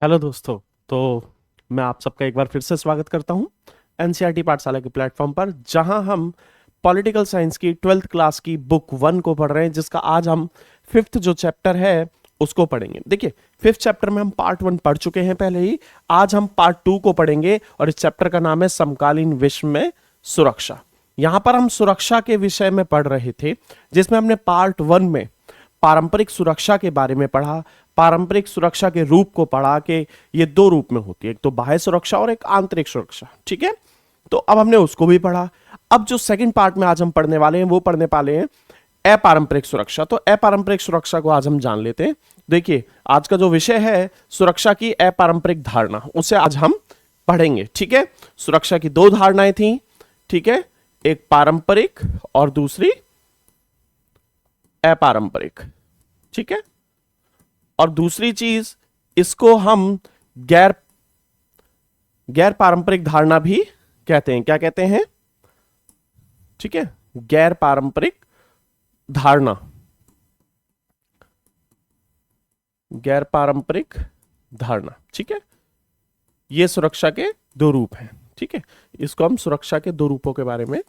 Hello दोस्तों। तो मैं आप सबका एक बार फिर से स्वागत करता हूं एनसीईआरटी पाठशाला के प्लेटफॉर्म पर, जहां हम पॉलिटिकल साइंस की 12th क्लास की बुक 1 को पढ़ रहे हैं, जिसका आज हम 5th जो चैप्टर है उसको पढ़ेंगे। देखिए, 5th चैप्टर में हम पार्ट 1 पढ़ चुके हैं पहले ही। आज हम पार्ट 2 को पढ़ेंगे और इस चैप्टर का नाम है समकालीन विश्व में सुरक्षा। यहां पर हम सुरक्षा के विषय में पढ़ रहे थे, जिसमें हमने पार्ट 1 में पारंपरिक सुरक्षा के बारे में पढ़ा, पारंपरिक सुरक्षा के रूप को पढ़ा कि ये दो रूप में होती है, एक तो बाह्य सुरक्षा और एक आंतरिक सुरक्षा। ठीक है, तो अब हमने उसको भी पढ़ा। अब जो सेकंड पार्ट में आज हम पढ़ने वाले हैं वो पढ़ने वाले हैं अपारंपरिक सुरक्षा। तो अपारंपरिक सुरक्षा को आज हम जान लेते हैं। देखिए, आज का जो विषय है सुरक्षा की अपारंपरिक धारणा, उसे आज हम पढ़ेंगे। ठीक है, सुरक्षा की दो धारणाएं थी। ठीक है, एक पारंपरिक और दूसरी अपारंपरिक। ठीक है, और दूसरी चीज, इसको हम गैर गैर पारंपरिक धारणा भी कहते हैं। क्या कहते हैं? ठीक है, गैर पारंपरिक धारणा, गैर पारंपरिक धारणा। ठीक है, ये सुरक्षा के दो रूप हैं। ठीक है, इसको हम सुरक्षा के दो रूपों के बारे में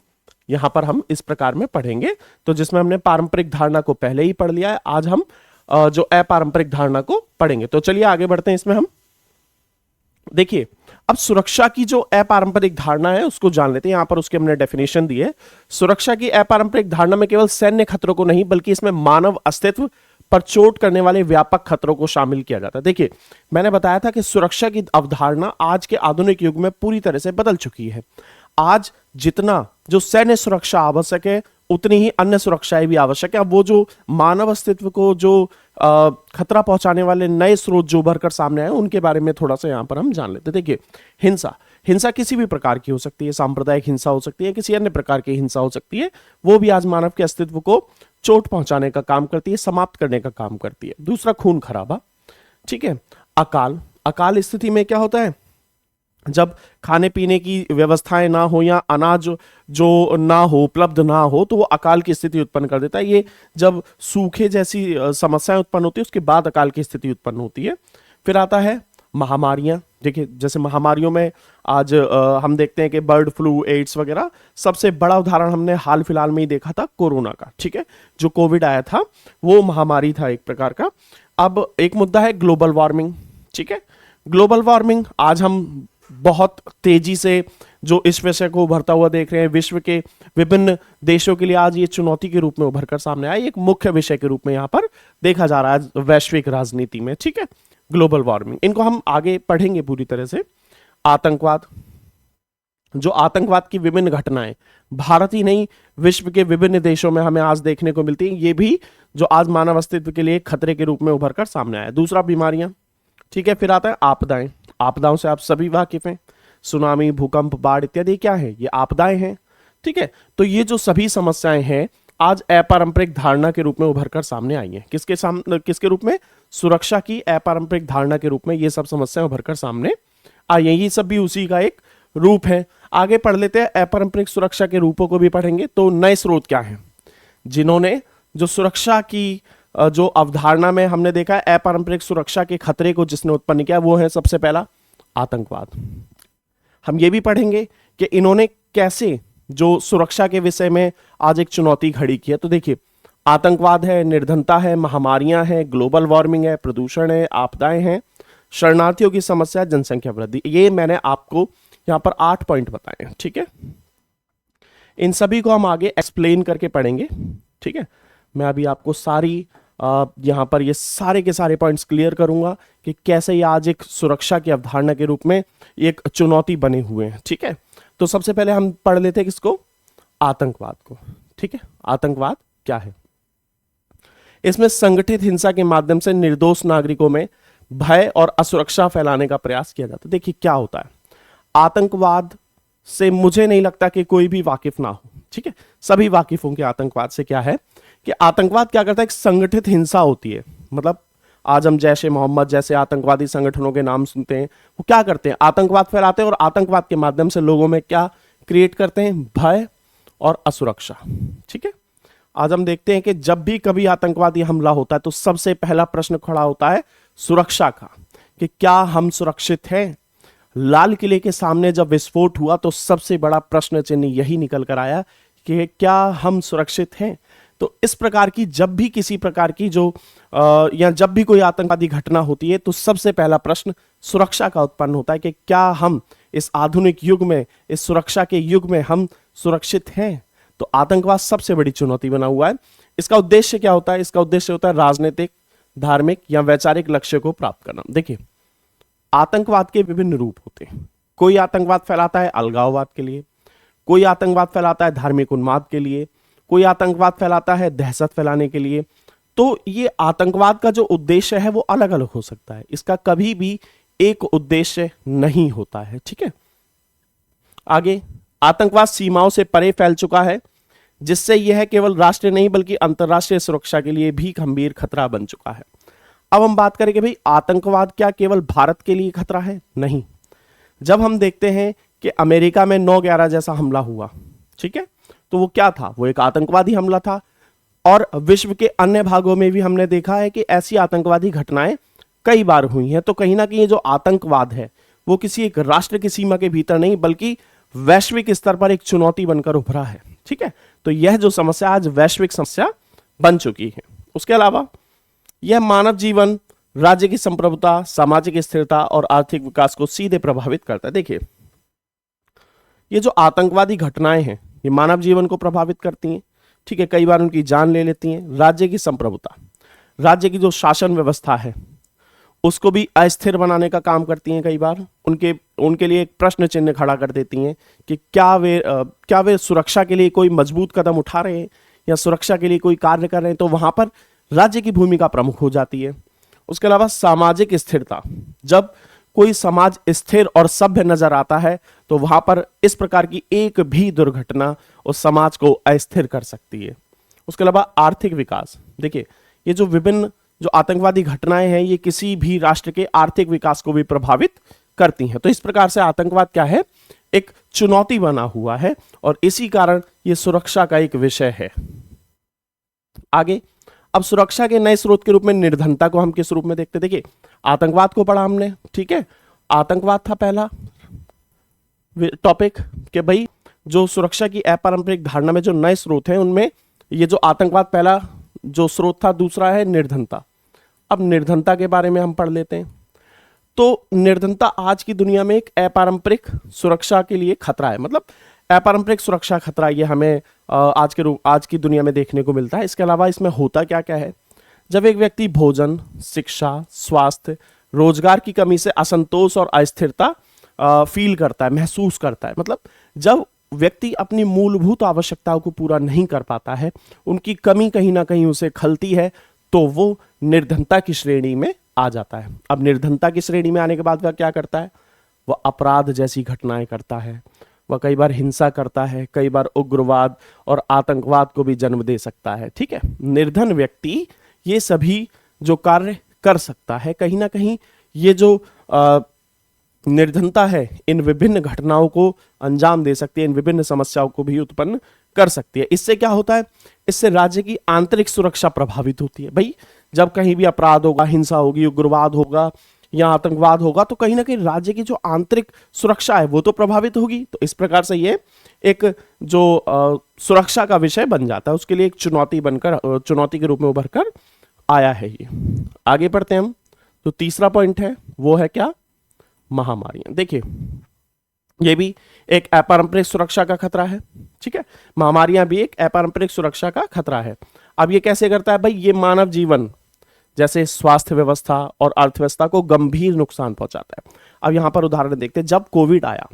यहां पर हम इस प्रकार में पढ़ेंगे। तो जिसमें हमने पारंपरिक धारणा को पहले ही पढ़ लिया है, आज हम जो अपारंपरिक धारणा को पढ़ेंगे। तो चलिए आगे बढ़ते हैं इसमें हम। देखिए, अब सुरक्षा की जो अपारंपरिक धारणा है उसको जान लेते हैं। यहां पर उसके हमने डेफिनेशन दी है। सुरक्षा की अपारंपरिक धारणा में केवल सैन्य खतरों को नहीं, बल्कि इसमें मानव अस्तित्व पर चोट करने वाले व्यापक खतरों को शामिल किया जाता है। देखिए, मैंने बताया था कि सुरक्षा की अवधारणा आज के आधुनिक युग में पूरी तरह से बदल चुकी है। आज जितना जो सैन्य सुरक्षा आवश्यक है, उतनी ही अन्य सुरक्षाएं भी आवश्यक है। अब वो जो मानव अस्तित्व को जो खतरा पहुंचाने वाले नए स्रोत जो उभर कर सामने आए, उनके बारे में थोड़ा सा यहां पर हम जान लेते हैं। देखिए, हिंसा हिंसा किसी भी प्रकार की हो सकती है। सांप्रदायिक हिंसा हो सकती है, किसी अन्य प्रकार की हिंसा हो सकती है। वो भी आज मानव के अस्तित्व को चोट पहुंचाने का काम करती है, समाप्त करने का काम करती है। दूसरा, खून खराबा। ठीक है, अकाल अकाल स्थिति में क्या होता है? जब खाने पीने की व्यवस्थाएं ना हो या अनाज जो ना हो, उपलब्ध ना हो, तो वो अकाल की स्थिति उत्पन्न कर देता है। ये जब सूखे जैसी समस्याएं उत्पन्न होती है, उसके बाद अकाल की स्थिति उत्पन्न होती है। फिर आता है महामारियां। देखिए, जैसे महामारियों में आज हम देखते हैं कि बर्ड फ्लू, एड्स वगैरह। सबसे बड़ा उदाहरण हमने हाल फिलहाल में ही देखा था कोरोना का। ठीक है, जो कोविड आया था वो महामारी था एक प्रकार का। अब एक मुद्दा है ग्लोबल वार्मिंग। ठीक है, ग्लोबल वार्मिंग आज हम बहुत तेजी से जो इस विषय को उभरता हुआ देख रहे हैं, विश्व के विभिन्न देशों के लिए आज ये चुनौती के रूप में उभर कर सामने आया, एक मुख्य विषय के रूप में यहां पर देखा जा रहा है वैश्विक राजनीति में। ठीक है, ग्लोबल वार्मिंग, इनको हम आगे पढ़ेंगे पूरी तरह से। आतंकवाद, जो आतंकवाद की विभिन्न घटनाएं भारत ही नहीं, विश्व के विभिन्न देशों में हमें आज देखने को मिलती है, ये भी जो आज मानव अस्तित्व के लिए खतरे के रूप में उभर कर सामने आया। दूसरा, बीमारियां। ठीक है, फिर आता है आपदाएं। आपदाओं से आप सभी वाकिफ हैं। सुनामी, भूकंप, बाढ़ इत्यादि क्या है? ये आपदाएं हैं। ठीक है, तो ये जो सभी समस्याएं हैं आज अपारंपरिक धारणा के रूप में उभर कर सामने आई हैं। किसके रूप में? सुरक्षा की अपारंपरिक धारणा के रूप में ये सब समस्याएं उभर कर सामने आई हैं। ये सब भी उसी का एक रूप है। आगे पढ़ लेते हैं, अपारंपरिक सुरक्षा के रूपों को भी पढ़ेंगे। तो नए स्रोत क्या हैं जिन्होंने जो सुरक्षा की जो अवधारणा में हमने देखा है अपारंपरिक सुरक्षा के खतरे को जिसने उत्पन्न किया, वो है सबसे पहला आतंकवाद। हम ये भी पढ़ेंगे कि इन्होंने कैसे जो सुरक्षा के विषय में आज एक चुनौती खड़ी की है। तो देखिए, आतंकवाद है, निर्धनता है, महामारियां हैं, ग्लोबल वार्मिंग है, प्रदूषण है, आपदाएं हैं, शरणार्थियों की समस्या, जनसंख्या वृद्धि। ये मैंने आपको यहां पर 8 पॉइंट बताए हैं। ठीक है, इन सभी को हम आगे एक्सप्लेन करके पढ़ेंगे। ठीक है, मैं अभी आपको सारी यहां पर ये सारे के सारे पॉइंट्स क्लियर करूंगा कि कैसे ये आज एक सुरक्षा की अवधारणा के रूप में एक चुनौती बने हुए हैं। ठीक है, तो सबसे पहले हम पढ़ लेते हैं किसको? आतंकवाद को। ठीक है, आतंकवाद क्या है? इसमें संगठित हिंसा के माध्यम से निर्दोष नागरिकों में भय और असुरक्षा फैलाने का प्रयास किया जाता है। देखिए, क्या होता है आतंकवाद से, मुझे नहीं लगता कि कोई भी वाकिफ ना हो। ठीक है, सभी वाकिफ होंगे आतंकवाद से। क्या है कि आतंकवाद क्या करता है? एक संगठित हिंसा होती है। मतलब आज हम जैश ए मोहम्मद जैसे आतंकवादी संगठनों के नाम सुनते हैं, वो क्या करते हैं? आतंकवाद फैलाते हैं और आतंकवाद के माध्यम से लोगों में क्या क्रिएट करते हैं? भय और असुरक्षा। ठीक है, आज हम देखते हैं कि जब भी कभी आतंकवादी हमला होता है तो सबसे पहला प्रश्न खड़ा होता है सुरक्षा का, कि क्या हम सुरक्षित हैं। लाल किले के सामने जब विस्फोट हुआ तो सबसे बड़ा प्रश्न चिन्ह यही निकल कर आया कि क्या हम सुरक्षित हैं। तो इस प्रकार की जब भी किसी प्रकार की या जब भी कोई आतंकवादी घटना होती है तो सबसे पहला प्रश्न सुरक्षा का उत्पन्न होता है कि क्या हम इस आधुनिक युग में, इस सुरक्षा के युग में हम सुरक्षित हैं। तो आतंकवाद सबसे बड़ी चुनौती बना हुआ है। इसका उद्देश्य क्या होता है? इसका उद्देश्य होता है राजनीतिक, धार्मिक या वैचारिक लक्ष्य को प्राप्त करना। देखिए, आतंकवाद के विभिन्न रूप होते हैं। कोई आतंकवाद फैलाता है अलगाववाद के लिए, कोई आतंकवाद फैलाता है धार्मिक उन्माद के लिए, कोई आतंकवाद फैलाता है दहशत फैलाने के लिए। तो ये आतंकवाद का जो उद्देश्य है वो अलग अलग हो सकता है, इसका कभी भी एक उद्देश्य नहीं होता है। ठीक है, आगे, आतंकवाद सीमाओं से परे फैल चुका है, जिससे यह केवल राष्ट्रीय नहीं बल्कि अंतरराष्ट्रीय सुरक्षा के लिए भी गंभीर खतरा बन चुका है। अब हम बात करें कि भाई आतंकवाद क्या केवल भारत के लिए खतरा है? नहीं। जब हम देखते हैं कि अमेरिका में 9/11 जैसा हमला हुआ, ठीक है, तो वो क्या था? वो एक आतंकवादी हमला था। और विश्व के अन्य भागों में भी हमने देखा है कि ऐसी आतंकवादी घटनाएं कई बार हुई हैं। तो कहीं ना कहीं ये जो आतंकवाद है वो किसी एक राष्ट्र की सीमा के भीतर नहीं बल्कि वैश्विक स्तर पर एक चुनौती बनकर उभरा है। ठीक है, तो यह जो समस्या आज वैश्विक समस्या बन चुकी है। उसके अलावा यह मानव जीवन, राज्य की संप्रभुता, सामाजिक स्थिरता और आर्थिक विकास को सीधे प्रभावित करता है। देखिए, ये जो आतंकवादी घटनाएं हैं ये मानव जीवन को प्रभावित करती हैं। ठीक है, कई बार उनकी जान ले लेती हैं। राज्य की संप्रभुता, राज्य की जो शासन व्यवस्था है उसको भी अस्थिर बनाने का काम करती हैं। कई बार उनके लिए एक प्रश्न चिन्ह खड़ा कर देती हैं कि क्या वे सुरक्षा के लिए कोई मजबूत कदम उठा रहे हैं या सुरक्षा के लिए कोई कार्य कर रहे हैं। तो वहां पर राज्य की भूमिका प्रमुख हो जाती है। उसके अलावा सामाजिक स्थिरता, जब कोई समाज स्थिर और सभ्य नजर आता है तो वहां पर इस प्रकार की एक भी दुर्घटना उस समाज को अस्थिर कर सकती है। उसके अलावा आर्थिक विकास, देखिए, ये जो विभिन्न जो आतंकवादी घटनाएं हैं ये किसी भी राष्ट्र के आर्थिक विकास को भी प्रभावित करती हैं। तो इस प्रकार से आतंकवाद क्या है? एक चुनौती बना हुआ है और इसी कारण ये सुरक्षा का एक विषय है। आगे, अब सुरक्षा के नए स्रोत के रूप में निर्धनता को हम किस रूप में देखते? देखिए, आतंकवाद को पढ़ा हमने, ठीक है, आतंकवाद था पहला टॉपिक कि भाई जो सुरक्षा की अपारंपरिक धारणा में जो नए स्रोत हैं उनमें ये जो आतंकवाद पहला जो स्रोत था, दूसरा है निर्धनता। अब निर्धनता के बारे में हम पढ़ लेते हैं। तो निर्धनता आज की दुनिया में एक अपारंपरिक सुरक्षा के लिए खतरा है। मतलब अपारंपरिक सुरक्षा खतरा ये हमें आज की दुनिया में देखने को मिलता है। इसके अलावा इसमें होता क्या क्या है? जब एक व्यक्ति भोजन, शिक्षा, स्वास्थ्य, रोजगार की कमी से असंतोष और अस्थिरता फील करता है, महसूस करता है। मतलब जब व्यक्ति अपनी मूलभूत आवश्यकताओं को पूरा नहीं कर पाता है, उनकी कमी कहीं ना कहीं उसे खलती है, तो वो निर्धनता की श्रेणी में आ जाता है। अब निर्धनता की श्रेणी में आने के बाद वह क्या करता है? वह अपराध जैसी घटनाएं करता है, वह कई बार हिंसा करता है, कई बार उग्रवाद और आतंकवाद को भी जन्म दे सकता है। ठीक है, निर्धन व्यक्ति ये सभी जो कार्य कर सकता है, कहीं ना कहीं ये जो निर्धनता है इन विभिन्न घटनाओं को अंजाम दे सकती है, इन विभिन्न समस्याओं को भी उत्पन्न कर सकती है। इससे क्या होता है? इससे राज्य की आंतरिक सुरक्षा प्रभावित होती है। भाई जब कहीं भी अपराध होगा, हिंसा होगी, उग्रवाद होगा या आतंकवाद होगा, तो कहीं ना कहीं राज्य की जो आंतरिक सुरक्षा है वो तो प्रभावित होगी। तो इस प्रकार से ये एक जो सुरक्षा का विषय बन जाता है, उसके लिए एक चुनौती के रूप में उभर कर आया है। ये आगे बढ़ते हैं हम। तो तीसरा पॉइंट है वो है क्या? महामारियां। देखिए, ये भी एक अपारंपरिक सुरक्षा का खतरा है। ठीक है, महामारियां भी एक अपारंपरिक सुरक्षा का खतरा है। अब ये कैसे करता है? भाई ये मानव जीवन जैसे स्वास्थ्य व्यवस्था और अर्थव्यवस्था को गंभीर नुकसान पहुंचाता है। अब यहां पर उदाहरण देखते हैं। जब कोविड आया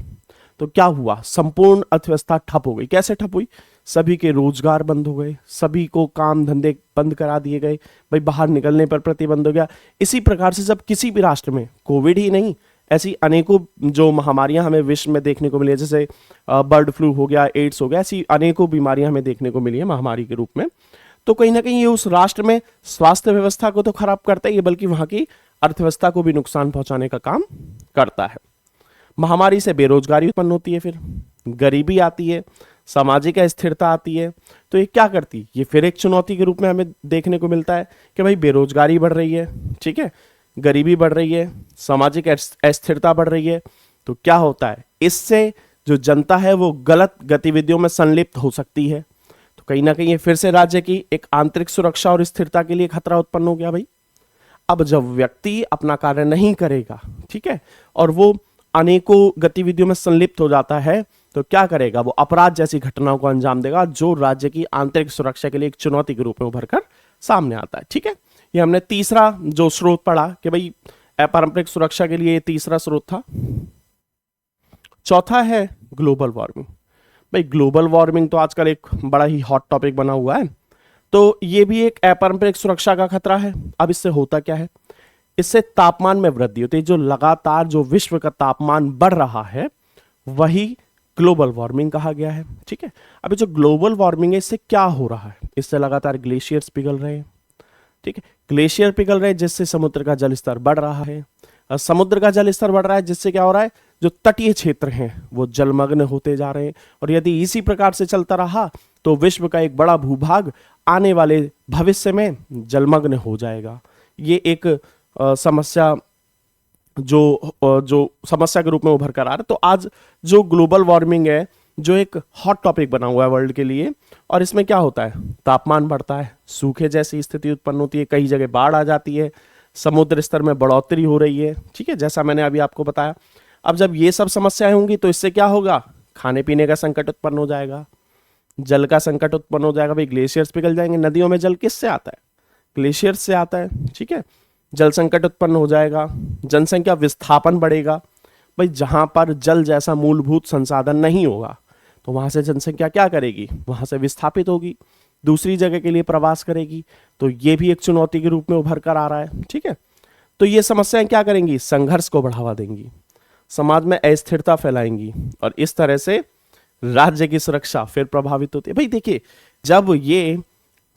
तो क्या हुआ? संपूर्ण अर्थव्यवस्था ठप हो गई। कैसे ठप हुई? सभी के रोजगार बंद हो गए, सभी को काम धंधे बंद करा दिए गए, भाई बाहर निकलने पर प्रतिबंध हो गया। इसी प्रकार से जब किसी भी राष्ट्र में कोविड ही नहीं, ऐसी अनेकों जो महामारियां हमें विश्व में देखने को मिली है, जैसे बर्ड फ्लू हो गया, एड्स हो गया, ऐसी अनेकों बीमारियां हमें देखने को मिली है महामारी के रूप में। तो कहीं ना कहीं ये उस राष्ट्र में स्वास्थ्य व्यवस्था को तो खराब करता ही है, बल्कि वहां की अर्थव्यवस्था को भी नुकसान पहुंचाने का काम करता है। महामारी से बेरोजगारी उत्पन्न होती है, फिर गरीबी आती है, सामाजिक अस्थिरता आती है। तो ये क्या करती है? ये फिर एक चुनौती के रूप में हमें देखने को मिलता है कि भाई बेरोजगारी बढ़ रही है, ठीक है, गरीबी बढ़ रही है, सामाजिक अस्थिरता बढ़ रही है, तो क्या होता है, इससे जो जनता है वो गलत गतिविधियों में संलिप्त हो सकती है। तो कहीं ना कहीं ये फिर से राज्य की एक आंतरिक सुरक्षा और स्थिरता के लिए खतरा उत्पन्न हो गया भाई। अब जब व्यक्ति अपना कार्य नहीं करेगा, ठीक है, और वो अनेकों गतिविधियों में संलिप्त हो जाता है, तो क्या करेगा, वो अपराध जैसी घटनाओं को अंजाम देगा, जो राज्य की आंतरिक सुरक्षा के लिए एक चुनौती के रूप में उभर कर सामने आता है। ठीक है, ये हमने तीसरा जो स्रोत पढ़ा कि भाई अपारंपरिक सुरक्षा के लिए ये तीसरा स्रोत था। चौथा है ग्लोबल वार्मिंग। भाई ग्लोबल वार्मिंग तो आजकल एक बड़ा ही हॉट टॉपिक बना हुआ है, तो ये भी एक अपारंपरिक सुरक्षा का खतरा है। अब इससे होता क्या है, इससे तापमान में वृद्धि होती है। जो लगातार जो विश्व का तापमान बढ़ रहा है वही ग्लोबल वार्मिंग कहा गया है। ठीक है, अभी जो ग्लोबल वार्मिंग है इससे क्या हो रहा है, इससे लगातार ग्लेशियर्स पिघल रहे हैं। ठीक है, ग्लेशियर पिघल रहे हैं जिससे समुद्र का जल स्तर बढ़ रहा है। समुद्र का जल स्तर बढ़ रहा है जिससे क्या हो रहा है, जो तटीय क्षेत्र हैं वो जलमग्न होते जा रहे हैं। और यदि इसी प्रकार से चलता रहा तो विश्व का एक बड़ा भूभाग आने वाले भविष्य में जलमग्न हो जाएगा। ये एक समस्या जो समस्या के रूप में उभर कर आ रहा है। तो आज जो ग्लोबल वार्मिंग है जो एक हॉट टॉपिक बना हुआ है वर्ल्ड के लिए, और इसमें क्या होता है, तापमान बढ़ता है, सूखे जैसी स्थिति उत्पन्न होती है, कई जगह बाढ़ आ जाती है, समुद्र स्तर में बढ़ोतरी हो रही है। ठीक है, जैसा मैंने अभी आपको बताया। अब जब ये सब समस्याएं होंगी तो इससे क्या होगा, खाने पीने का संकट उत्पन्न हो जाएगा, जल का संकट उत्पन्न हो जाएगा। भाई ग्लेशियर्स पिघल जाएंगे। नदियों में जल किससे आता है, ग्लेशियर्स से आता है। ठीक है, जल संकट उत्पन्न हो जाएगा, जनसंख्या विस्थापन बढ़ेगा। भाई जहां पर जल जैसा मूलभूत संसाधन नहीं होगा तो वहां से जनसंख्या क्या करेगी, वहां से विस्थापित होगी, दूसरी जगह के लिए प्रवास करेगी। तो ये भी एक चुनौती के रूप में उभर कर आ रहा है। ठीक है, तो ये समस्याएं क्या करेंगी, संघर्ष को बढ़ावा देंगी, समाज में अस्थिरता फैलाएंगी, और इस तरह से राज्य की सुरक्षा फिर प्रभावित होती है। भाई देखिए, जब ये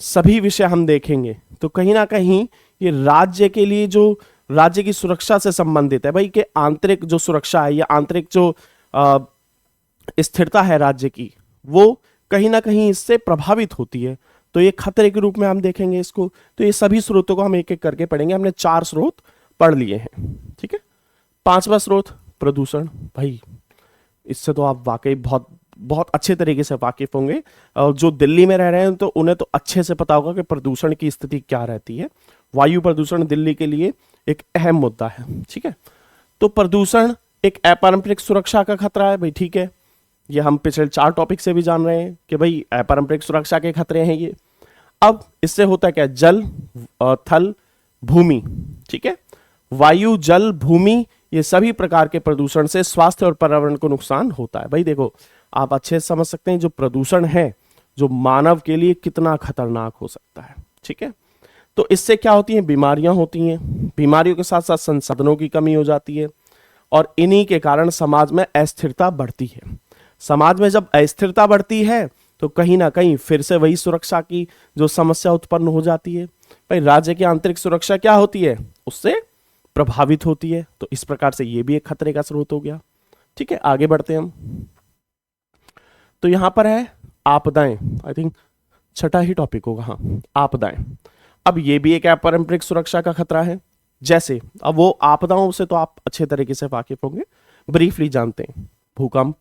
सभी विषय हम देखेंगे तो कहीं ना कहीं ये राज्य के लिए जो राज्य की सुरक्षा से संबंधित है, भाई कि आंतरिक जो सुरक्षा है या आंतरिक जो स्थिरता है राज्य की, वो कहीं ना कहीं इससे प्रभावित होती है। तो ये खतरे के रूप में हम देखेंगे इसको। तो ये सभी स्रोतों को हम एक एक करके पढ़ेंगे। हमने 4 स्रोत पढ़ लिए हैं। ठीक है, 5वां स्रोत प्रदूषण। भाई इससे तो आप वाकई बहुत बहुत अच्छे तरीके से वाकिफ होंगे, और जो दिल्ली में रह रहे हैं तो उन्हें तो अच्छे से पता होगा कि प्रदूषण की स्थिति क्या रहती है। वायु प्रदूषण दिल्ली के लिए एक अहम मुद्दा है। ठीक है, तो प्रदूषण एक अपारंपरिक सुरक्षा का खतरा है। भाई ठीक है, ये हम पिछले 4 टॉपिक से भी जान रहे हैं कि भाई अपारंपरिक सुरक्षा के खतरे हैं ये। अब इससे होता है क्या, जल, थल, भूमि, ठीक है, वायु, जल, भूमि, ये सभी प्रकार के प्रदूषण से स्वास्थ्य और पर्यावरण को नुकसान होता है। भाई देखो, आप अच्छे से समझ सकते हैं जो प्रदूषण है जो मानव के लिए कितना खतरनाक हो सकता है। ठीक है, तो इससे क्या होती हैं, बीमारियां होती हैं, बीमारियों के साथ साथ संसाधनों की कमी हो जाती है, और इन्हीं के कारण समाज में अस्थिरता बढ़ती है। समाज में जब अस्थिरता बढ़ती है तो कहीं ना कहीं फिर से वही सुरक्षा की जो समस्या उत्पन्न हो जाती है। भाई राज्य की आंतरिक सुरक्षा क्या होती है, उससे प्रभावित होती है। तो इस प्रकार से ये भी एक खतरे का स्रोत हो गया। ठीक है, आगे बढ़ते हैं हम। तो यहां पर है आपदाएं। आई थिंक 6ठा ही टॉपिक होगा। हाँ, आपदाएं। अब ये भी एक अपारंपरिक सुरक्षा का खतरा है। जैसे अब वो आपदाओं से तो आप अच्छे तरीके से वाकिफ होंगे, ब्रीफली जानते हैं, भूकंप,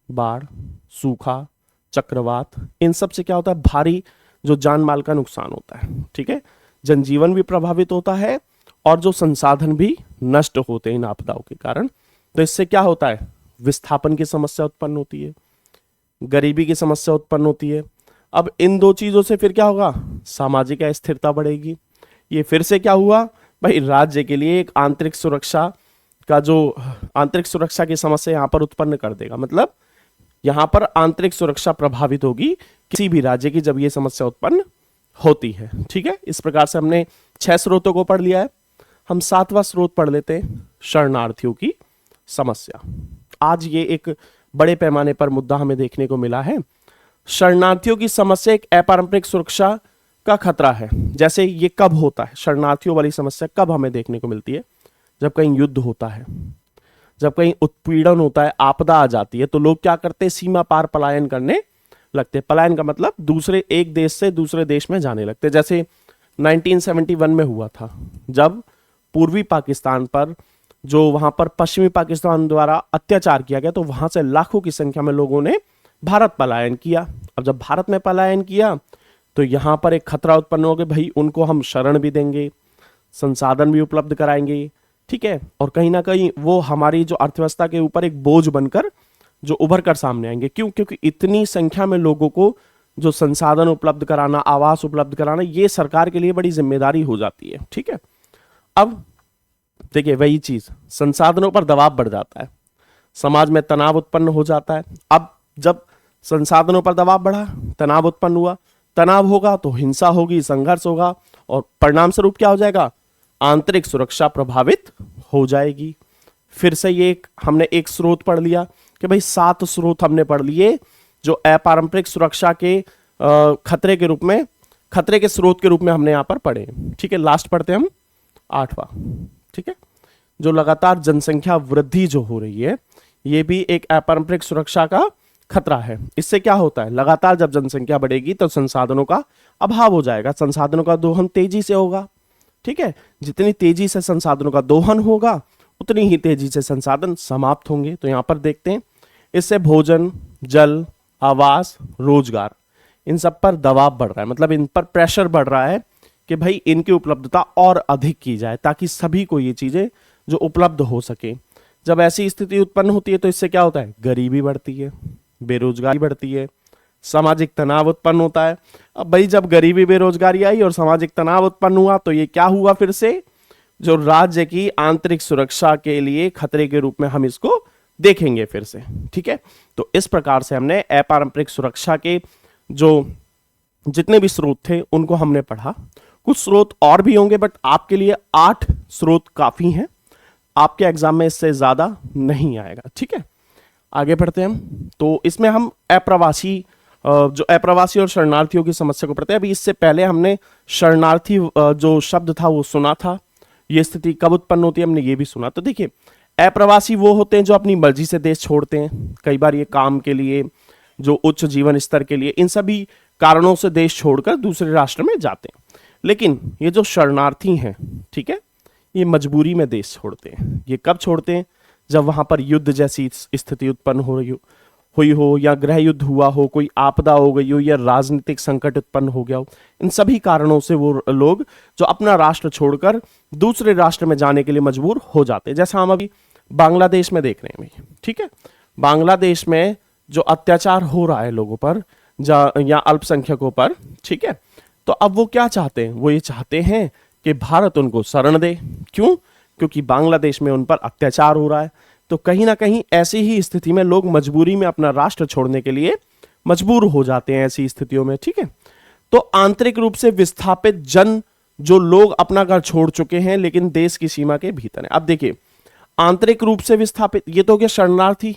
बाढ़, सूखा, चक्रवात, इन सब से क्या होता है, भारी जो जान माल का नुकसान होता है। ठीक है, जनजीवन भी प्रभावित होता है और जो संसाधन भी नष्ट होते हैं इन आपदाओं के कारण। तो इससे क्या होता है, विस्थापन की समस्या उत्पन्न होती है, गरीबी की समस्या उत्पन्न होती है। अब इन 2 चीजों से फिर क्या होगा, सामाजिक अस्थिरता बढ़ेगी। ये फिर से क्या हुआ, भाई राज्य के लिए एक आंतरिक सुरक्षा का जो आंतरिक सुरक्षा की समस्या यहां पर उत्पन्न कर देगा। मतलब यहां पर आंतरिक सुरक्षा प्रभावित होगी किसी भी राज्य की जब ये समस्या उत्पन्न होती है। ठीक है, इस प्रकार से हमने 6 स्रोतों को पढ़ लिया है। हम 7वां स्रोत पढ़ लेते हैं, शरणार्थियों की समस्या। आज ये एक बड़े पैमाने पर मुद्दा हमें देखने को मिला है। शरणार्थियों की समस्या एक अपारंपरिक सुरक्षा का खतरा है। जैसे ये कब होता है, शरणार्थियों वाली समस्या कब हमें देखने को मिलती है, जब कहीं युद्ध होता है, जब कहीं उत्पीड़न होता है, आपदा आ जाती है, तो लोग क्या करते हैं, सीमा पार पलायन करने लगते हैं। पलायन का मतलब दूसरे एक देश से दूसरे देश में जाने लगते हैं। जैसे 1971 में हुआ था, जब पूर्वी पाकिस्तान पर, जो वहां पर पश्चिमी पाकिस्तान द्वारा अत्याचार किया गया, तो वहां से लाखों की संख्या में लोगों ने भारत पलायन किया। अब जब भारत में पलायन किया तो यहां पर एक खतरा उत्पन्न हो गया, भाई उनको हम शरण भी देंगे, संसाधन भी उपलब्ध कराएंगे, ठीक है, और कहीं ना कहीं वो हमारी जो अर्थव्यवस्था के ऊपर एक बोझ बनकर जो उभर कर सामने आएंगे। क्यों? क्योंकि इतनी संख्या में लोगों को जो संसाधन उपलब्ध कराना, आवास उपलब्ध कराना, ये सरकार के लिए बड़ी जिम्मेदारी हो जाती है, ठीक है। अब देखिए वही चीज, संसाधनों पर दबाव बढ़ जाता है, समाज में तनाव उत्पन्न हो जाता है। अब जब संसाधनों पर दबाव बढ़ा, तनाव उत्पन्न हुआ, तनाव होगा तो हिंसा होगी, संघर्ष होगा, और परिणाम स्वरूप क्या हो जाएगा? आंतरिक सुरक्षा प्रभावित हो जाएगी। फिर से ये हमने एक स्रोत पढ़ लिया कि भाई 7 स्रोत हमने पढ़ लिए जो अपारंपरिक सुरक्षा के खतरे के रूप में, खतरे के स्रोत के रूप में हमने यहां पर पढ़े, ठीक है। लास्ट पढ़ते हैं हम 8वां, ठीक है। जो लगातार जनसंख्या वृद्धि जो हो रही है, ये भी एक अपारंपरिक सुरक्षा का खतरा है। इससे क्या होता है? लगातार जब जनसंख्या बढ़ेगी तो संसाधनों का अभाव हो जाएगा, संसाधनों का दोहन तेजी से होगा, ठीक है। जितनी तेजी से संसाधनों का दोहन होगा उतनी ही तेजी से संसाधन समाप्त होंगे। तो यहां पर देखते हैं, इससे भोजन, जल, आवास, रोजगार, इन सब पर दबाव बढ़ रहा है, मतलब इन पर प्रेशर बढ़ रहा है कि भाई इनकी उपलब्धता और अधिक की जाए ताकि सभी को ये चीजें जो उपलब्ध हो सके। जब ऐसी स्थिति उत्पन्न होती है तो इससे क्या होता है? गरीबी बढ़ती है, बेरोजगारी बढ़ती है, सामाजिक तनाव उत्पन्न होता है। अब भाई जब गरीबी, बेरोजगारी आई और सामाजिक तनाव उत्पन्न हुआ तो ये क्या हुआ? फिर से जो राज्य की आंतरिक सुरक्षा के लिए खतरे के रूप में हम इसको देखेंगे फिर से, ठीक है। तो इस प्रकार से हमने अपारंपरिक सुरक्षा के जो जितने भी स्रोत थे उनको हमने पढ़ा। कुछ स्रोत और भी होंगे बट आपके लिए 8 स्रोत काफी हैं, आपके एग्जाम में इससे ज्यादा नहीं आएगा, ठीक है। आगे बढ़ते हैं हम। तो इसमें हम अप्रवासी और शरणार्थियों की समस्या को पढ़ते हैं। अभी इससे पहले हमने शरणार्थी जो शब्द था वो सुना था, ये स्थिति कब उत्पन्न होती है हमने ये भी सुना। तो देखिए, अप्रवासी वो होते हैं जो अपनी मर्जी से देश छोड़ते हैं, कई बार ये काम के लिए, जो उच्च जीवन स्तर के लिए, इन सभी कारणों से देश छोड़कर दूसरे राष्ट्र में जाते हैं। लेकिन ये जो शरणार्थी हैं, ठीक है, ये मजबूरी में देश छोड़ते हैं। ये कब छोड़ते हैं? जब वहां पर युद्ध जैसी स्थिति उत्पन्न हुई हो, या गृह युद्ध हुआ हो, कोई आपदा हो गई हो, या राजनीतिक संकट उत्पन्न हो गया हो। इन सभी कारणों से वो लोग जो अपना राष्ट्र छोड़कर दूसरे राष्ट्र में जाने के लिए मजबूर हो जाते हैं। जैसा हम अभी बांग्लादेश में देख रहे हैं, ठीक है। बांग्लादेश में जो अत्याचार हो रहा है लोगों पर या अल्पसंख्यकों पर, ठीक है, तो अब वो क्या चाहते हैं? वो ये चाहते हैं कि भारत उनको शरण दे। क्यों? क्योंकि बांग्लादेश में उन पर अत्याचार हो रहा है। तो कहीं ना कहीं ऐसी ही स्थिति में लोग मजबूरी में अपना राष्ट्र छोड़ने के लिए मजबूर हो जाते हैं ऐसी स्थितियों में, ठीक है। तो आंतरिक रूप से विस्थापित जन, जो लोग अपना घर छोड़ चुके हैं लेकिन देश की सीमा के भीतर है। अब देखिए, आंतरिक रूप से विस्थापित, ये तो क्या शरणार्थी,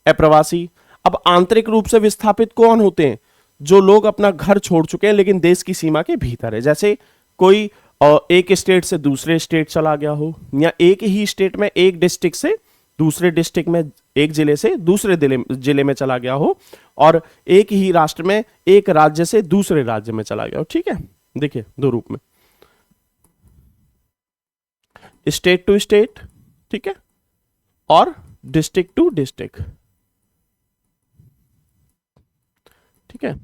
अप्रवासी। अब आंतरिक रूप से विस्थापित कौन होते हैं? जो लोग अपना घर छोड़ चुके हैं लेकिन देश की सीमा के भीतर है। जैसे कोई एक स्टेट से दूसरे स्टेट चला गया हो, या एक ही स्टेट में एक डिस्ट्रिक्ट से दूसरे डिस्ट्रिक्ट में, एक जिले से दूसरे जिले में चला गया हो, और एक ही राष्ट्र में एक राज्य से दूसरे राज्य में चला गया हो, ठीक है। देखिए, 2 रूप में, स्टेट टू स्टेट, ठीक है, और डिस्ट्रिक्ट टू डिस्ट्रिक्ट, ठीक है।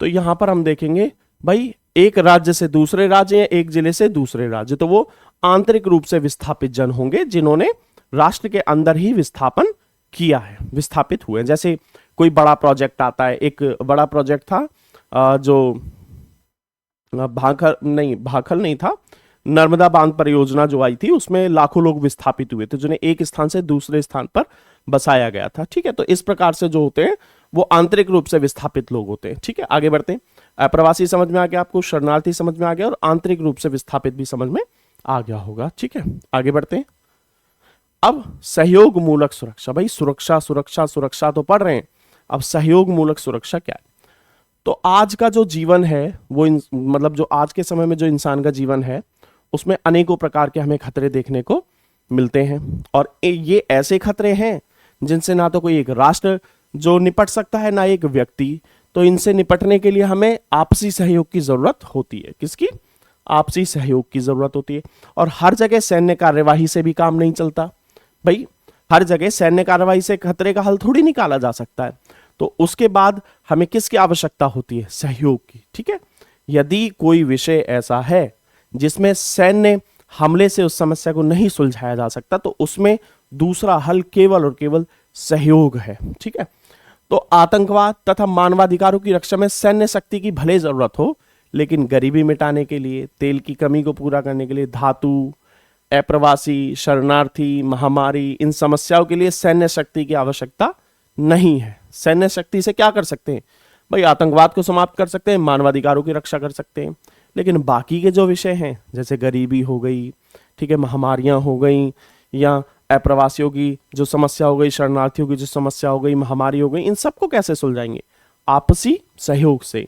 तो यहां पर हम देखेंगे भाई एक राज्य से दूसरे राज्य या एक जिले से दूसरे राज्य, तो वो आंतरिक रूप से विस्थापित जन होंगे जिन्होंने राष्ट्र के अंदर ही विस्थापन किया है, विस्थापित हुए। जैसे कोई बड़ा प्रोजेक्ट आता है, एक बड़ा प्रोजेक्ट था जो भाखल नहीं था, नर्मदा बांध परियोजना जो आई थी, उसमें लाखों लोग विस्थापित हुए थे जिन्हें एक स्थान से दूसरे स्थान पर बसाया गया था, ठीक है। तो इस प्रकार से जो होते हैं वो आंतरिक रूप से विस्थापित लोग होते हैं, ठीक है। आगे बढ़ते हैं। अप्रवासी समझ में आ गया आपको, शरणार्थी समझ में आ गया, और आंतरिक रूप से विस्थापित भी समझ में आ गया होगा, ठीक है। आगे बढ़ते हैं। अब सहयोग मूलक सुरक्षा, भाई सुरक्षा सुरक्षा सुरक्षा तो पढ़ रहे हैं, अब सहयोग मूलक सुरक्षा क्या है? तो आज का जो जीवन है वो मतलब जो आज के समय में जो इंसान का जीवन है उसमें अनेकों प्रकार के हमें खतरे देखने को मिलते हैं, और ये ऐसे खतरे हैं जिनसे ना तो कोई एक राष्ट्र जो निपट सकता है, ना एक व्यक्ति। तो इनसे निपटने के लिए हमें आपसी सहयोग की जरूरत होती है। किसकी? आपसी सहयोग की जरूरत होती है। और हर जगह सैन्य कार्यवाही से भी काम नहीं चलता भाई, हर जगह सैन्य कार्यवाही से खतरे का हल थोड़ी निकाला जा सकता है। तो उसके बाद हमें किसकी आवश्यकता होती है? सहयोग की। ठीक है, यदि कोई विषय ऐसा है जिसमें सैन्य हमले से उस समस्या को नहीं सुलझाया जा सकता, तो उसमें दूसरा हल केवल और केवल सहयोग है। ठीक है, तो आतंकवाद तथा मानवाधिकारों की रक्षा में सैन्य शक्ति की भले जरूरत हो, लेकिन गरीबी मिटाने के लिए, तेल की कमी को पूरा करने के लिए, धातु, अप्रवासी, शरणार्थी, महामारी, इन समस्याओं के लिए सैन्य शक्ति की आवश्यकता नहीं है। सैन्य शक्ति से क्या कर सकते हैं भाई? आतंकवाद को समाप्त कर सकते हैं, मानवाधिकारों की रक्षा कर सकते हैं, लेकिन बाकी के जो विषय हैं जैसे गरीबी हो गई, ठीक है, महामारियां हो गई, या अप्रवासियों की जो समस्या हो गई, शरणार्थियों की जो समस्या हो गई, महामारी हो गई, इन सबको कैसे सुलझाएंगे? आपसी सहयोग से।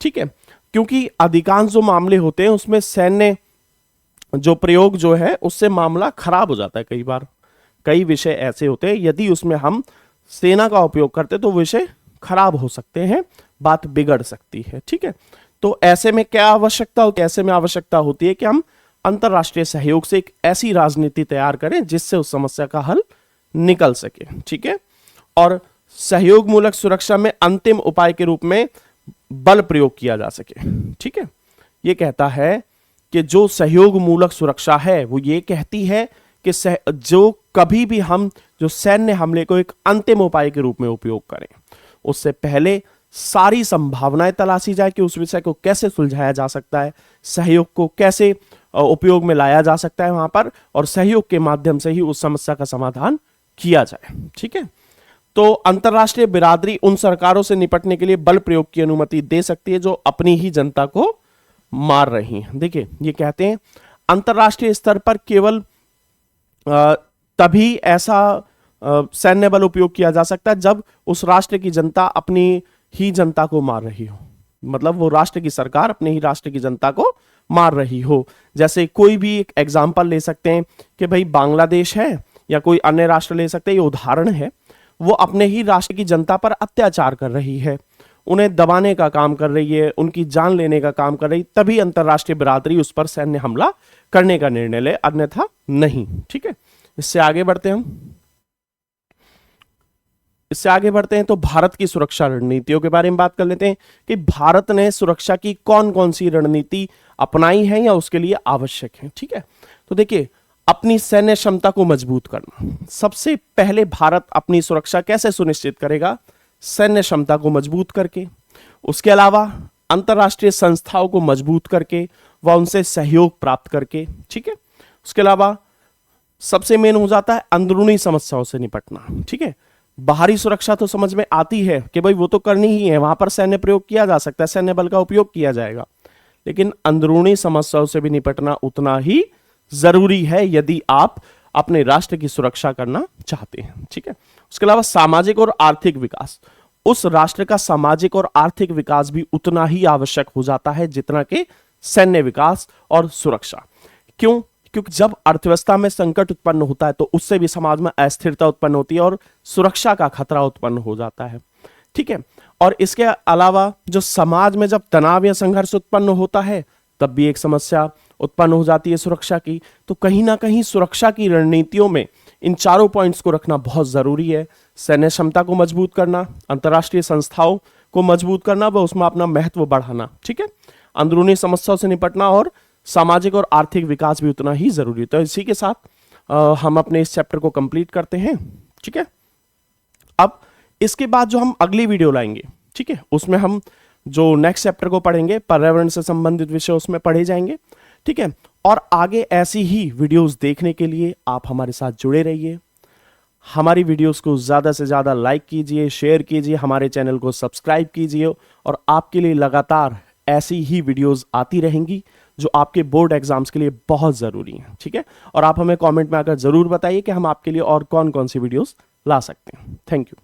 ठीक है, क्योंकि अधिकांश जो मामले होते हैं उसमें सैन्य जो प्रयोग जो है उससे मामला खराब हो जाता है। कई बार कई विषय ऐसे होते हैं यदि उसमें हम सेना का उपयोग करते तो विषय खराब हो सकते हैं, बात बिगड़ सकती है। ठीक है, तो ऐसे में क्या आवश्यकता होती है? ऐसे में आवश्यकता होती है कि हम अंतरराष्ट्रीय सहयोग से एक ऐसी राजनीति तैयार करें जिससे उस समस्या का हल निकल सके। ठीक है, और सहयोग मूलक सुरक्षा में अंतिम उपाय के रूप में बल प्रयोग किया जा सके। ठीक है, यह कहता है कि जो सहयोग मूलक सुरक्षा है वो ये कहती है कि जो कभी भी हम जो सैन्य हमले को एक अंतिम उपाय के रूप में उपयोग करें, उससे पहले सारी संभावनाएं तलाशी जाए कि उस विषय को कैसे सुलझाया जा सकता है, सहयोग को कैसे उपयोग में लाया जा सकता है वहां पर, और सहयोग के माध्यम से ही उस समस्या का समाधान किया जाए। ठीक है, तो अंतरराष्ट्रीय बिरादरी उन सरकारों से निपटने के लिए बल प्रयोग की अनुमति दे सकती है जो अपनी ही जनता को मार रही हैं। देखिए, ये कहते हैं अंतरराष्ट्रीय स्तर पर केवल तभी ऐसा सैन्य बल उपयोग किया जा सकता है जब उस राष्ट्र की जनता अपनी ही जनता को मार रही हो, मतलब वो राष्ट्र की सरकार अपने ही राष्ट्र की जनता को मार रही हो। जैसे कोई भी एक एग्जांपल ले सकते हैं कि भाई बांग्लादेश है या कोई अन्य राष्ट्र ले सकते हैं, ये उदाहरण है, वो अपने ही राष्ट्र की जनता पर अत्याचार कर रही है, उन्हें दबाने का काम कर रही है, उनकी जान लेने का काम कर रही, तभी अंतरराष्ट्रीय बिरादरी उस पर सैन्य हमला करने का निर्णय ले, अन्यथा नहीं। ठीक है, इससे आगे बढ़ते हैं तो भारत की सुरक्षा रणनीतियों के बारे में बात कर लेते हैं कि भारत ने सुरक्षा की कौन कौन सी रणनीति अपनाई है या उसके लिए आवश्यक है। ठीक है, तो देखिए, अपनी सैन्य क्षमता को मजबूत करना। सबसे पहले भारत अपनी सुरक्षा कैसे सुनिश्चित करेगा? सैन्य क्षमता को मजबूत करके, उसके अलावा अंतरराष्ट्रीय संस्थाओं को मजबूत करके व उनसे सहयोग प्राप्त करके। ठीक है, उसके अलावा सबसे मेन हो जाता है अंदरूनी समस्याओं से निपटना। ठीक है, बाहरी सुरक्षा तो समझ में आती है कि भाई वो तो करनी ही है, वहां पर सैन्य प्रयोग किया जा सकता है, सैन्य बल का उपयोग किया जाएगा, लेकिन अंदरूनी समस्याओं से भी निपटना उतना ही जरूरी है यदि आप अपने राष्ट्र की सुरक्षा करना चाहते हैं। ठीक है, उसके अलावा सामाजिक और आर्थिक विकास, उस राष्ट्र का सामाजिक और आर्थिक विकास भी उतना ही आवश्यक हो जाता है जितना कि सैन्य विकास और सुरक्षा। क्यों? क्योंकि जब अर्थव्यवस्था में संकट उत्पन्न होता है तो उससे भी समाज में अस्थिरता उत्पन्न होती है और सुरक्षा का खतरा उत्पन्न हो जाता है। ठीक है, और इसके अलावा जो समाज में जब तनाव या संघर्ष उत्पन्न होता है तब भी एक समस्या उत्पन्न हो जाती है सुरक्षा की। तो कहीं ना कहीं सुरक्षा की रणनीतियों में इन चारों पॉइंट्स को रखना बहुत जरूरी है। सैन्य क्षमता को मजबूत करना, अंतरराष्ट्रीय संस्थाओं को मजबूत करना व उसमें अपना महत्व बढ़ाना। ठीक है, अंदरूनी समस्याओं से निपटना और सामाजिक और आर्थिक विकास भी उतना ही जरूरी है। तो इसी के साथ हम अपने इस चैप्टर को कंप्लीट करते हैं। ठीक है, अब इसके बाद जो हम अगली वीडियो लाएंगे, ठीक है, उसमें हम जो नेक्स्ट चैप्टर को पढ़ेंगे, पर्यावरण से संबंधित विषय उसमें पढ़े जाएंगे। ठीक है, और आगे ऐसी ही वीडियोस देखने के लिए आप हमारे साथ जुड़े रहिए। हमारी वीडियोस को ज़्यादा से ज़्यादा लाइक कीजिए, शेयर कीजिए, हमारे चैनल को सब्सक्राइब कीजिए, और आपके लिए लगातार ऐसी ही वीडियोस आती रहेंगी जो आपके बोर्ड एग्जाम्स के लिए बहुत ज़रूरी हैं। ठीक है, और आप हमें कमेंट में आकर ज़रूर बताइए कि हम आपके लिए और कौन कौन सी वीडियोस ला सकते हैं। Thank you.